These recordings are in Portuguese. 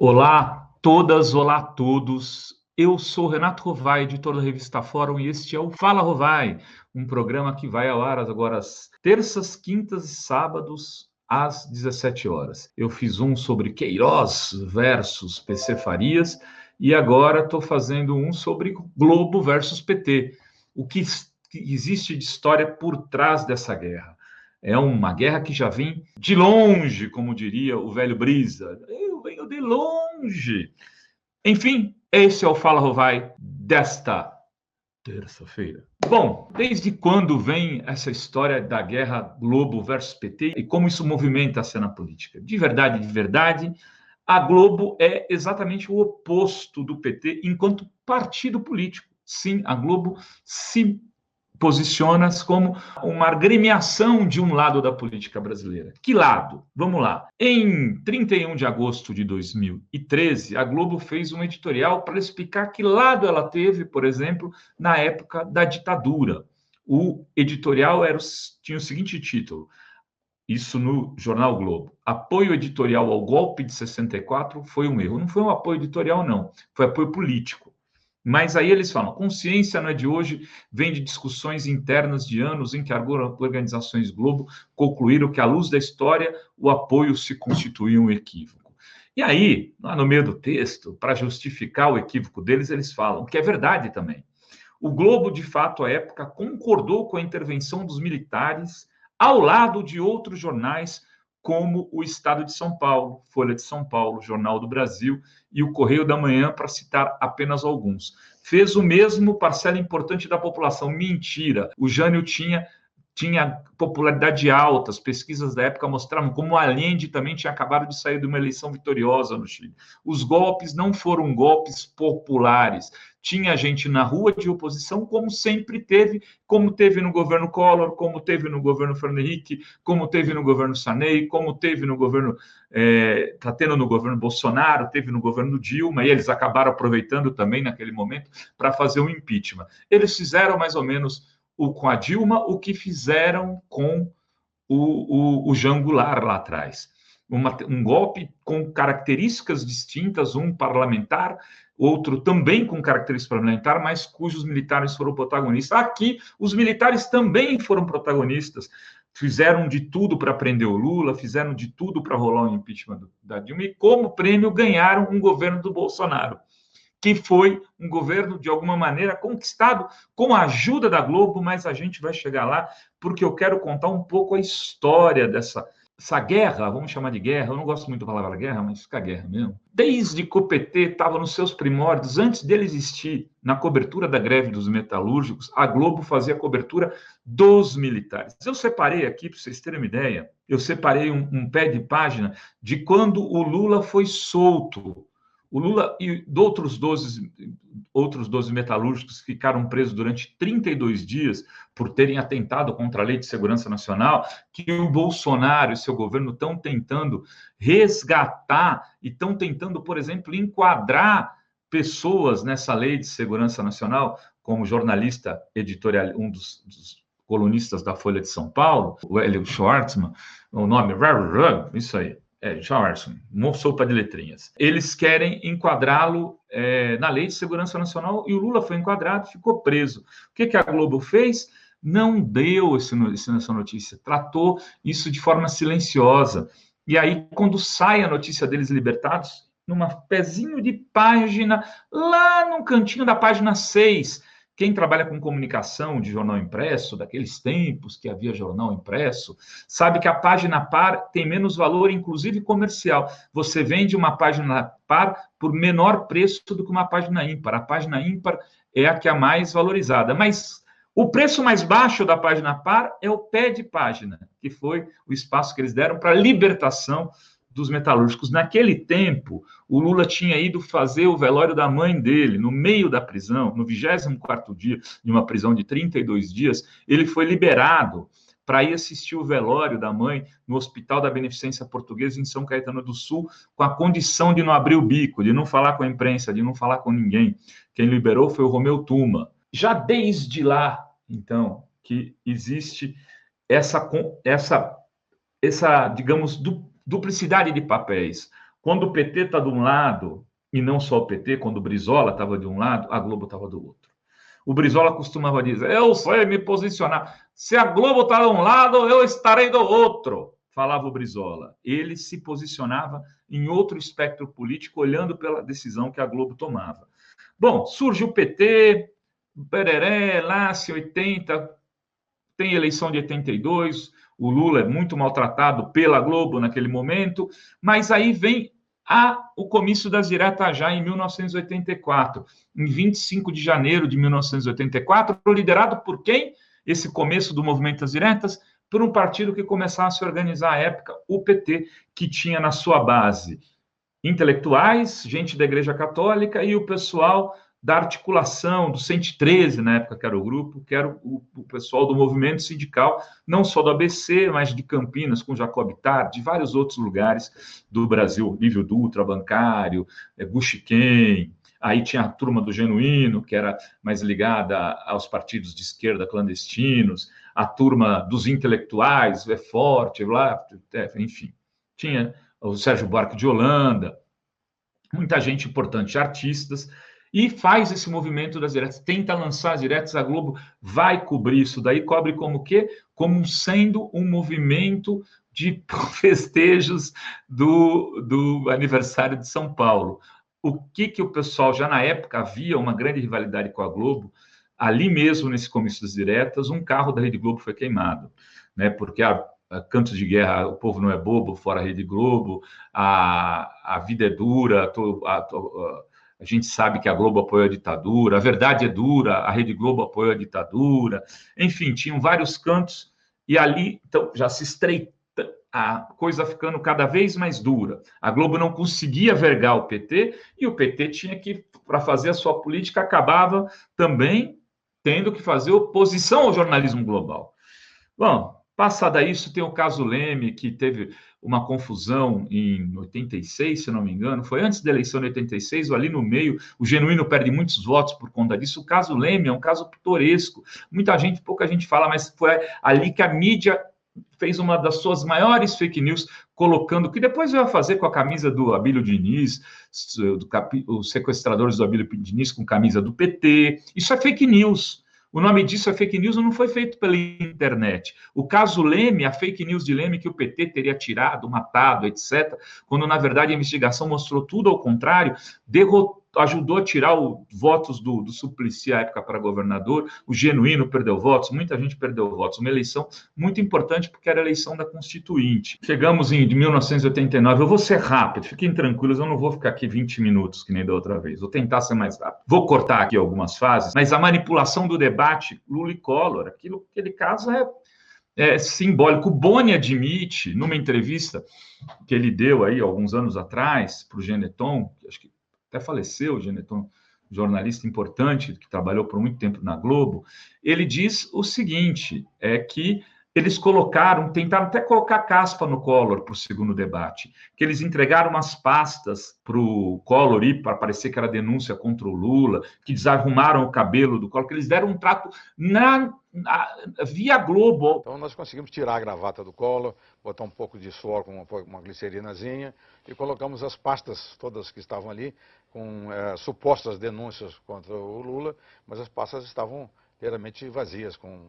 Olá todas, olá a todos. Eu sou Renato Rovai, editor da revista Fórum, e este é o Fala Rovai, um programa que vai ao ar agora às terças, quintas e sábados, às 17 horas. Eu fiz um sobre Queiroz versus PC Farias, e agora estou fazendo um sobre Globo versus PT. O que existe de história por trás dessa guerra? É uma guerra que já vem de longe, como diria o velho Brisa. Eu venho de longe. Enfim, esse é o Fala Rovai desta terça-feira. Bom, desde quando vem essa história da guerra Globo versus PT e como isso movimenta a cena política? De verdade, a Globo é exatamente o oposto do PT enquanto partido político. Sim, a Globo se posiciona-se como uma agremiação de um lado da política brasileira. Que lado? Vamos lá. Em 31 de agosto de 2013, a Globo fez um editorial para explicar que lado ela teve, por exemplo, na época da ditadura. O editorial tinha o seguinte título, isso no jornal Globo: apoio editorial ao golpe de 64 foi um erro. Não foi um apoio editorial, não. Foi apoio político. Mas aí eles falam, consciência não é de hoje, vem de discussões internas de anos em que organizações Globo concluíram que, à luz da história, o apoio se constituía um equívoco. E aí, lá no meio do texto, para justificar o equívoco deles, eles falam que é verdade também. O Globo, de fato, à época, concordou com a intervenção dos militares ao lado de outros jornais, como o Estado de São Paulo, Folha de São Paulo, Jornal do Brasil e o Correio da Manhã, para citar apenas alguns. Fez o mesmo parcela importante da população. Mentira. O Jânio tinha popularidade alta, as pesquisas da época mostravam como o Allende também tinha acabado de sair de uma eleição vitoriosa no Chile. Os golpes não foram golpes populares. Tinha gente na rua de oposição, como sempre teve, como teve no governo Collor, como teve no governo Fernando Henrique, como teve no governo Sarney, como teve no governo, está tendo no governo Bolsonaro, teve no governo Dilma, e eles acabaram aproveitando também naquele momento para fazer o impeachment. Eles fizeram mais ou menos com a Dilma o que fizeram com o Jean Goulart lá atrás. Um golpe com características distintas, um parlamentar, outro também com características parlamentares, mas cujos militares foram protagonistas. Aqui, os militares também foram protagonistas, fizeram de tudo para prender o Lula, fizeram de tudo para rolar o impeachment da Dilma, e como prêmio ganharam um governo do Bolsonaro, que foi um governo, de alguma maneira, conquistado com a ajuda da Globo, mas a gente vai chegar lá, porque eu quero contar um pouco a história dessa guerra, vamos chamar de guerra, eu não gosto muito da palavra guerra, mas fica guerra mesmo. Desde que o PT estava nos seus primórdios, antes dele existir, na cobertura da greve dos metalúrgicos, a Globo fazia a cobertura dos militares. Eu separei aqui, para vocês terem uma ideia, eu separei um pé de página de quando o Lula foi solto. O Lula e outros 12 metalúrgicos ficaram presos durante 32 dias por terem atentado contra a Lei de Segurança Nacional, que o Bolsonaro e seu governo estão tentando resgatar e estão tentando, por exemplo, enquadrar pessoas nessa Lei de Segurança Nacional, como jornalista editorial, um dos colunistas da Folha de São Paulo, o Hélio Schwartzman, o nome, isso aí. Schwartzman, sopa de letrinhas. Eles querem enquadrá-lo na Lei de Segurança Nacional, e o Lula foi enquadrado, ficou preso. O que a Globo fez? Não deu essa notícia, tratou isso de forma silenciosa. E aí, quando sai a notícia deles libertados, num pezinho de página, lá no cantinho da página 6, quem trabalha com comunicação de jornal impresso, daqueles tempos que havia jornal impresso, sabe que a página par tem menos valor, inclusive comercial. Você vende uma página par por menor preço do que uma página ímpar. A página ímpar é a que é a mais valorizada. Mas o preço mais baixo da página par é o pé de página, que foi o espaço que eles deram para a libertação dos metalúrgicos. Naquele tempo, o Lula tinha ido fazer o velório da mãe dele, no meio da prisão, no 24º dia de uma prisão de 32 dias, ele foi liberado para ir assistir o velório da mãe no Hospital da Beneficência Portuguesa em São Caetano do Sul, com a condição de não abrir o bico, de não falar com a imprensa, de não falar com ninguém. Quem liberou foi o Romeu Tuma. Já desde lá, então, que existe essa digamos, duplicidade de papéis. Quando o PT está de um lado, e não só o PT, quando o Brizola estava de um lado, a Globo estava do outro. O Brizola costumava dizer, eu sei me posicionar. Se a Globo está de um lado, eu estarei do outro, falava o Brizola. Ele se posicionava em outro espectro político, olhando pela decisão que a Globo tomava. Bom, surge o PT, pereré, nasce 80, tem eleição de 82, o Lula é muito maltratado pela Globo naquele momento, mas aí vem o comício das diretas já em 1984, em 25 de janeiro de 1984, liderado por quem? Esse começo do movimento das diretas, por um partido que começava a se organizar à época, o PT, que tinha na sua base intelectuais, gente da Igreja Católica e o pessoal da articulação, do 113, na época que era o grupo, que era o pessoal do movimento sindical, não só do ABC, mas de Campinas, com Jacob Tarde, de vários outros lugares do Brasil, Lívio Dutra, bancário, Buxiquem, aí tinha a turma do Genuíno, que era mais ligada aos partidos de esquerda clandestinos, a turma dos intelectuais, Forte, enfim, tinha o Sérgio Buarque de Holanda, muita gente importante, artistas, e faz esse movimento das diretas, tenta lançar as diretas, a Globo vai cobrir isso daí, cobre como o quê? Como sendo um movimento de festejos do aniversário de São Paulo. O que o pessoal, já na época, havia uma grande rivalidade com a Globo, ali mesmo, nesse comício das diretas, um carro da Rede Globo foi queimado, né? Porque cantos de guerra, o povo não é bobo, fora a Rede Globo, a vida é dura, a gente sabe que a Globo apoia a ditadura, a verdade é dura, a Rede Globo apoia a ditadura, enfim, tinham vários cantos, e ali, então, já se estreita a coisa ficando cada vez mais dura. A Globo não conseguia vergar o PT, e o PT tinha que, para fazer a sua política, acabava também tendo que fazer oposição ao jornalismo global. Bom, passada isso, tem o caso Leme, que teve uma confusão em 86, se não me engano, foi antes da eleição de 86, ou ali no meio, o Genuíno perde muitos votos por conta disso. O caso Leme é um caso pitoresco, pouca gente fala, mas foi ali que a mídia fez uma das suas maiores fake news, colocando, que depois vai fazer com a camisa do Abílio Diniz, os sequestradores do Abílio Diniz com camisa do PT, isso é fake news. O nome disso é fake news, não foi feito pela internet. O caso Leme, a fake news de Leme, que o PT teria tirado, matado, etc., quando, na verdade, a investigação mostrou tudo ao contrário, ajudou a tirar os votos do Suplicy, à época, para governador, o Genuíno perdeu votos, muita gente perdeu votos. Uma eleição muito importante, porque era a eleição da Constituinte. Chegamos em 1989, eu vou ser rápido, fiquem tranquilos, eu não vou ficar aqui 20 minutos, que nem da outra vez, vou tentar ser mais rápido. Vou cortar aqui algumas fases, mas a manipulação do debate Lula e Collor, aquele caso é simbólico. O Boni admite, numa entrevista que ele deu aí alguns anos atrás para o Geneton, acho que até faleceu, o Geneton, jornalista importante, que trabalhou por muito tempo na Globo, ele diz o seguinte, que eles tentaram até colocar caspa no Collor para o segundo debate, que eles entregaram umas pastas para o Collor ir, para parecer que era denúncia contra o Lula, que desarrumaram o cabelo do Collor, que eles deram um trato via Globo. Então nós conseguimos tirar a gravata do Collor, botar um pouco de suor com uma glicerinazinha e colocamos as pastas todas que estavam ali com supostas denúncias contra o Lula, mas as pastas estavam inteiramente vazias, com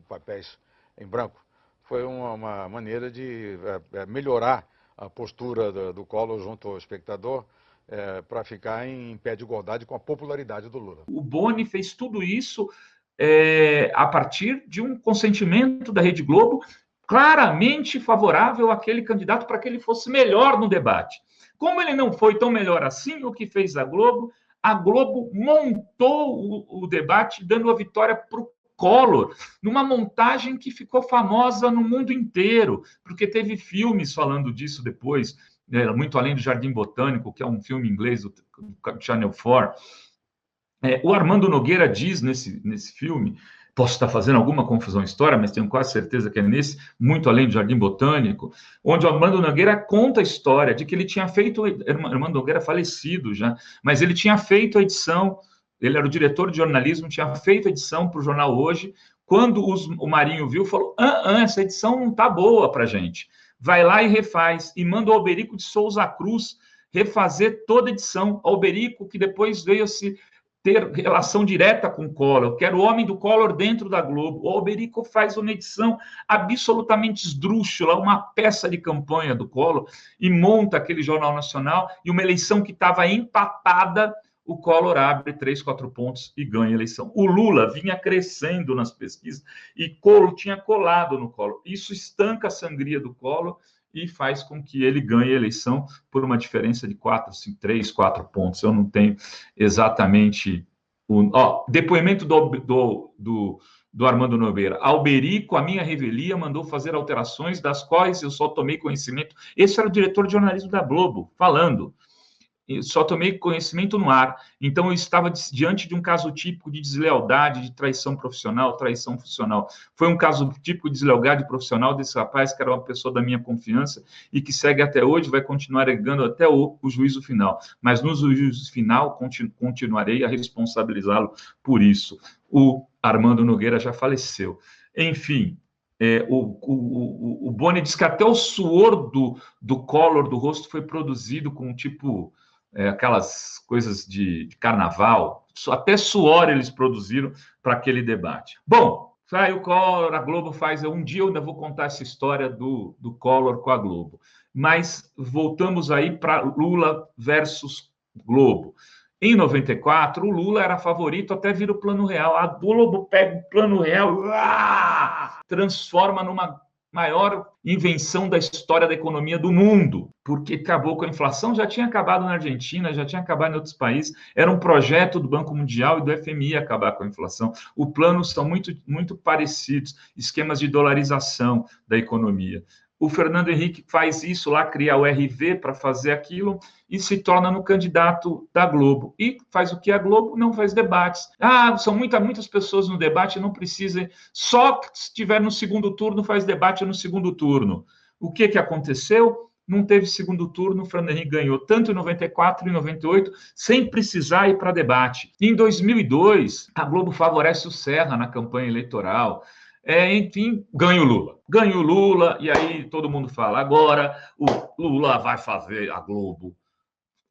papéis em branco. Foi uma maneira de melhorar a postura do Collor junto ao espectador, para ficar em pé de igualdade com a popularidade do Lula. O Boni fez tudo isso a partir de um consentimento da Rede Globo claramente favorável àquele candidato para que ele fosse melhor no debate. Como ele não foi tão melhor assim, o que fez a Globo montou o debate, dando a vitória para o Collor, numa montagem que ficou famosa no mundo inteiro, porque teve filmes falando disso depois, muito além do Jardim Botânico, que é um filme inglês do Channel 4. O Armando Nogueira diz nesse filme, posso estar fazendo alguma confusão histórica, mas tenho quase certeza que é nesse, muito além do Jardim Botânico, onde o Armando Nogueira conta a história de que ele tinha feito, Armando Nogueira falecido já, mas ele tinha feito a edição, ele era o diretor de jornalismo, tinha feito a edição para o jornal Hoje, quando o Marinho viu, falou, essa edição não está boa para a gente, vai lá e refaz, e manda o Alberico de Souza Cruz refazer toda a edição. Alberico, que depois veio a se ter relação direta com o Collor, que era o homem do Collor dentro da Globo. O Alberico faz uma edição absolutamente esdrúxula, uma peça de campanha do Collor, e monta aquele Jornal Nacional, e uma eleição que estava empatada, o Collor abre 3, 4 pontos e ganha a eleição. O Lula vinha crescendo nas pesquisas, e Collor tinha colado no Collor. Isso estanca a sangria do Collor, e faz com que ele ganhe a eleição por uma diferença de 4, 5, 3, 4 pontos. Eu não tenho exatamente... depoimento do Armando Nogueira. Alberico, a minha revelia, mandou fazer alterações das quais eu só tomei conhecimento. Esse era o diretor de jornalismo da Globo, falando. Eu só tomei conhecimento no ar. Então, eu estava diante de um caso típico de deslealdade, de traição profissional, traição funcional. Foi um caso típico de deslealdade profissional desse rapaz, que era uma pessoa da minha confiança e que segue até hoje, vai continuar ergando até o juízo final. Mas no juízo final, continuarei a responsabilizá-lo por isso. O Armando Nogueira já faleceu. Enfim, o Boni diz que até o suor do Collor, do rosto, foi produzido com tipo... aquelas coisas de carnaval, até suor eles produziram para aquele debate. Bom, sai o Collor, a Globo faz... Um dia eu ainda vou contar essa história do Collor com a Globo. Mas voltamos aí para Lula versus Globo. Em 94, o Lula era favorito até vir o Plano Real. A Globo pega o Plano Real, transforma numa maior invenção da história da economia do mundo, porque acabou com a inflação, já tinha acabado na Argentina, já tinha acabado em outros países, era um projeto do Banco Mundial e do FMI acabar com a inflação. Os planos são muito, muito parecidos, esquemas de dolarização da economia. O Fernando Henrique faz isso lá, cria o RV para fazer aquilo e se torna no candidato da Globo. E faz o que a Globo? Não faz debates. São muitas pessoas no debate, não precisa... Só que se estiver no segundo turno, faz debate no segundo turno. O que aconteceu? Não teve segundo turno, o Fernando Henrique ganhou tanto em 94 e 98, sem precisar ir para debate. Em 2002, a Globo favorece o Serra na campanha eleitoral. Enfim, ganha o Lula. Ganha o Lula, e aí todo mundo fala, agora o Lula vai fazer a Globo,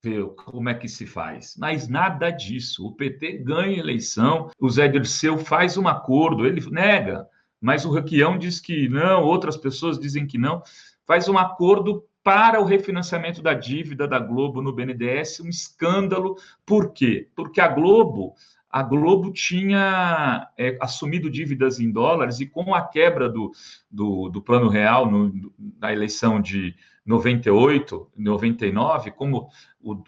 ver como é que se faz. Mas nada disso. O PT ganha a eleição, o Zé Dirceu faz um acordo, ele nega, mas o Requião diz que não, outras pessoas dizem que não, faz um acordo para o refinanciamento da dívida da Globo no BNDES, um escândalo. Por quê? Porque a Globo tinha assumido dívidas em dólares, e com a quebra do Plano Real na eleição de 98, 99, como o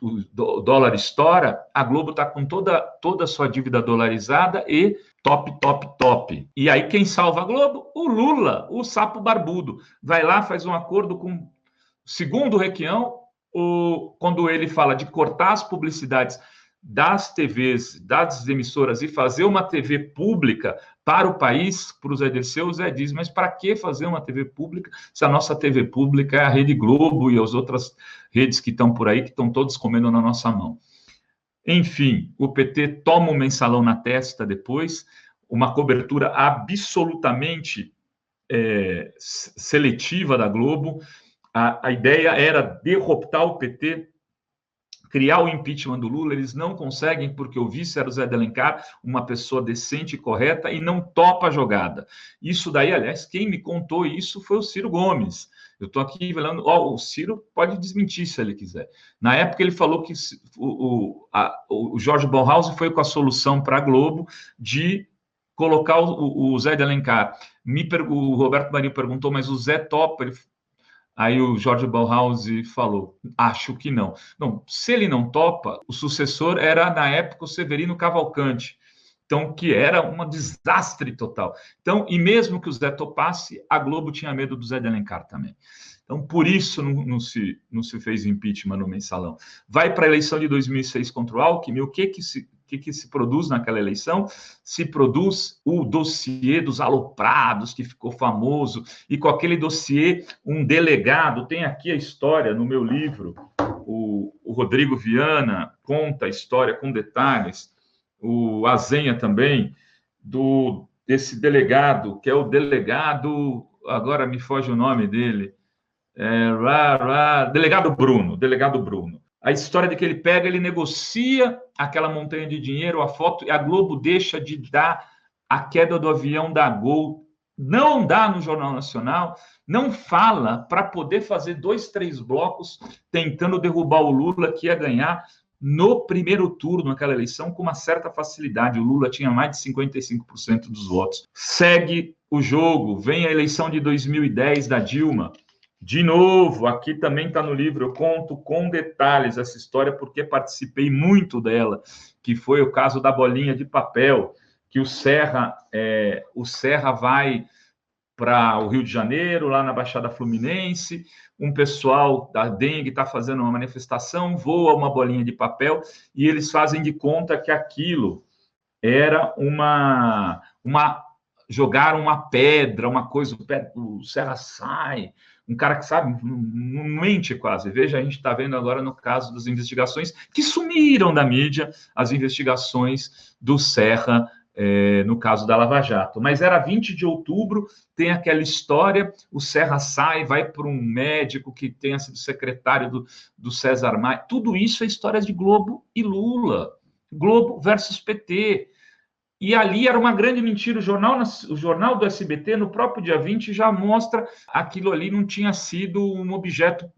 dólar estoura, a Globo está com toda a sua dívida dolarizada e top. E aí quem salva a Globo? O Lula, o sapo barbudo. Vai lá, faz um acordo com... Segundo o Requião, quando ele fala de cortar as publicidades das TVs, das emissoras, e fazer uma TV pública para o país, para o Zé Dirceu, o Zé diz, mas para que fazer uma TV pública se a nossa TV pública é a Rede Globo e as outras redes que estão por aí, que estão todos comendo na nossa mão? Enfim, o PT toma um mensalão na testa depois, uma cobertura absolutamente seletiva da Globo. A ideia era derrotar o PT, criar o impeachment do Lula. Eles não conseguem, porque o vice era o Zé de Alencar, uma pessoa decente e correta, e não topa a jogada. Isso daí, aliás, quem me contou isso foi o Ciro Gomes. Eu estou aqui falando, o Ciro pode desmentir se ele quiser. Na época ele falou que o Jorge Bornhausen foi com a solução para a Globo de colocar o Zé de Alencar. O Roberto Marinho perguntou, mas o Zé topa? Aí o Jorge Bornhausen falou, acho que não. Não, se ele não topa, o sucessor era, na época, o Severino Cavalcante, então, que era um desastre total. Então, e mesmo que o Zé topasse, a Globo tinha medo do Zé de Alencar também. Então, por isso não se fez impeachment no mensalão. Vai para a eleição de 2006 contra o Alckmin, o que se produz naquela eleição? Se produz o dossiê dos aloprados, que ficou famoso, e com aquele dossiê, um delegado, tem aqui a história no meu livro, o Rodrigo Viana conta a história com detalhes, o Azenha também, desse delegado, que é o delegado, agora me foge o nome dele, Delegado Bruno. A história de que ele negocia aquela montanha de dinheiro, a foto, e a Globo deixa de dar a queda do avião da Gol, não dá no Jornal Nacional, não fala para poder fazer 2, 3 blocos tentando derrubar o Lula, que ia ganhar no primeiro turno, naquela eleição, com uma certa facilidade. O Lula tinha mais de 55% dos votos. Segue o jogo, vem a eleição de 2010 da Dilma. De novo, aqui também está no livro, eu conto com detalhes essa história, porque participei muito dela, que foi o caso da bolinha de papel, que o Serra vai para o Rio de Janeiro, lá na Baixada Fluminense, um pessoal da dengue está fazendo uma manifestação, voa uma bolinha de papel, e eles fazem de conta que aquilo era jogaram uma pedra, uma coisa, o Serra sai, um cara que sabe, não mente quase. Veja, a gente está vendo agora no caso das investigações que sumiram da mídia, as investigações do Serra, no caso da Lava Jato. Mas era 20 de outubro, tem aquela história, o Serra sai, vai para um médico que tenha sido secretário do César Maia. Tudo isso é história de Globo e Lula. Globo versus PT. E ali era uma grande mentira. O jornal do SBT, no próprio dia 20, já mostra aquilo ali não tinha sido um objeto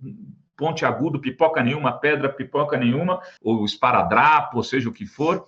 pontiagudo, pipoca nenhuma, pedra, pipoca nenhuma, ou esparadrapo, ou seja o que for,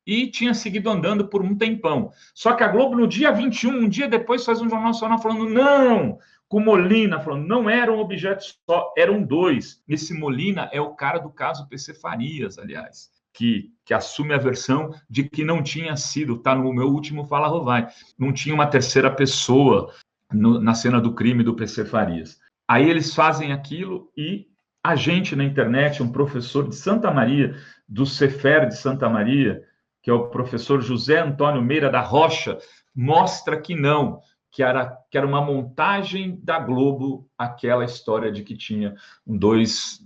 e tinha seguido andando por um tempão. Só que a Globo, no dia 21, um dia depois, faz um jornal nacional falando não, com Molina, falando não era um objeto só, eram 2. Esse Molina é o cara do caso PC Farias, aliás, que assume a versão de que não tinha sido, está no meu último Fala Rovai, não tinha uma terceira pessoa na cena do crime do PC Farias. Aí eles fazem aquilo e a gente na internet, um professor de Santa Maria, do Cefer de Santa Maria, que é o professor José Antônio Meira da Rocha, mostra que não, que era uma montagem da Globo, aquela história de que tinha dois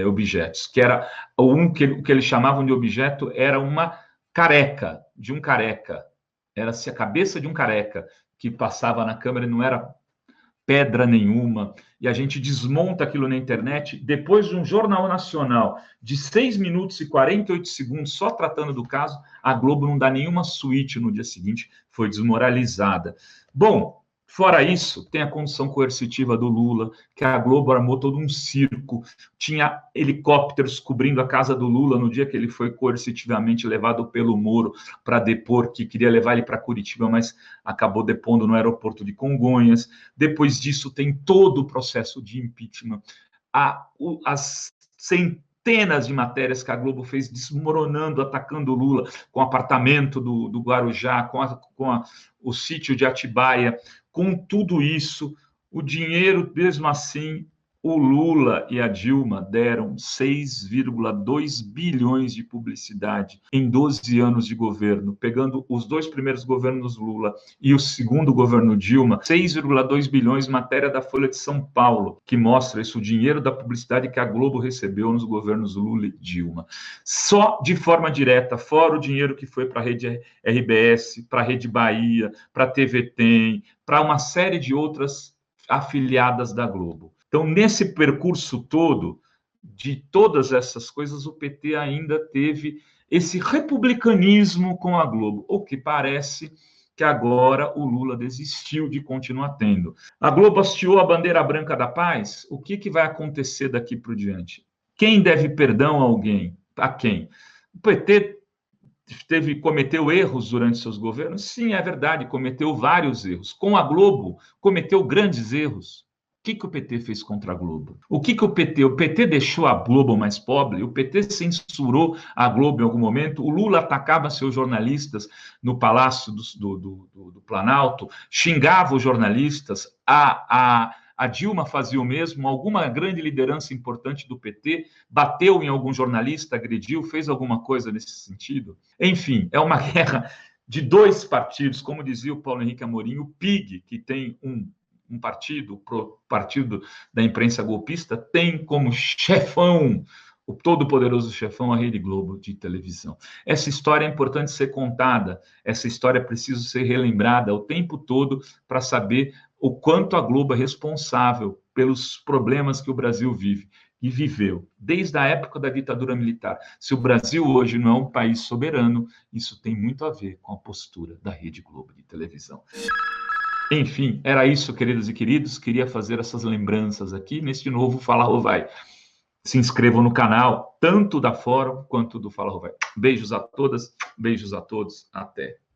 objetos, que era o que eles chamavam de objeto era uma careca, de um careca, era-se a cabeça de um careca que passava na câmera, não era pedra nenhuma, e a gente desmonta aquilo na internet, depois de um jornal nacional de 6 minutos e 48 segundos só tratando do caso, a Globo não dá nenhuma suíte no dia seguinte, foi desmoralizada. Bom, fora isso, tem a condição coercitiva do Lula, que a Globo armou todo um circo, tinha helicópteros cobrindo a casa do Lula no dia que ele foi coercitivamente levado pelo Moro para depor, que queria levar ele para Curitiba, mas acabou depondo no aeroporto de Congonhas. Depois disso, tem todo o processo de impeachment. As centenas de matérias que a Globo fez desmoronando, atacando o Lula, com o apartamento do Guarujá, com o sítio de Atibaia. Com tudo isso, o dinheiro, mesmo assim, o Lula e a Dilma deram 6,2 bilhões de publicidade em 12 anos de governo, pegando os 2 primeiros governos Lula e o segundo governo Dilma, 6,2 bilhões, matéria da Folha de São Paulo, que mostra isso, o dinheiro da publicidade que a Globo recebeu nos governos Lula e Dilma. Só de forma direta, fora o dinheiro que foi para a Rede RBS, para a Rede Bahia, para a TV Tem, para uma série de outras afiliadas da Globo. Então, nesse percurso todo, de todas essas coisas, o PT ainda teve esse republicanismo com a Globo, o que parece que agora o Lula desistiu de continuar tendo. A Globo hasteou a bandeira branca da paz, o que vai acontecer daqui por diante? Quem deve perdão a alguém? A quem? O PT cometeu erros durante seus governos? Sim, é verdade, cometeu vários erros. Com a Globo, cometeu grandes erros. O que o PT fez contra a Globo? O PT? O PT deixou a Globo mais pobre? O PT censurou a Globo em algum momento? O Lula atacava seus jornalistas no Palácio do Planalto, xingava os jornalistas, a Dilma fazia o mesmo, alguma grande liderança importante do PT bateu em algum jornalista, agrediu, fez alguma coisa nesse sentido? Enfim, é uma guerra de 2 partidos, como dizia o Paulo Henrique Amorim, o PIG, que tem um partido, o partido da imprensa golpista, tem como chefão, o todo-poderoso chefão, a Rede Globo de televisão. Essa história é importante ser contada, essa história precisa ser relembrada o tempo todo para saber o quanto a Globo é responsável pelos problemas que o Brasil vive e viveu, desde a época da ditadura militar. Se o Brasil hoje não é um país soberano, isso tem muito a ver com a postura da Rede Globo de televisão. Enfim, era isso, queridas e queridos. Queria fazer essas lembranças aqui neste novo Fala Rovai. Se inscrevam no canal, tanto da Fórum quanto do Fala Rovai. Beijos a todas, beijos a todos. Até.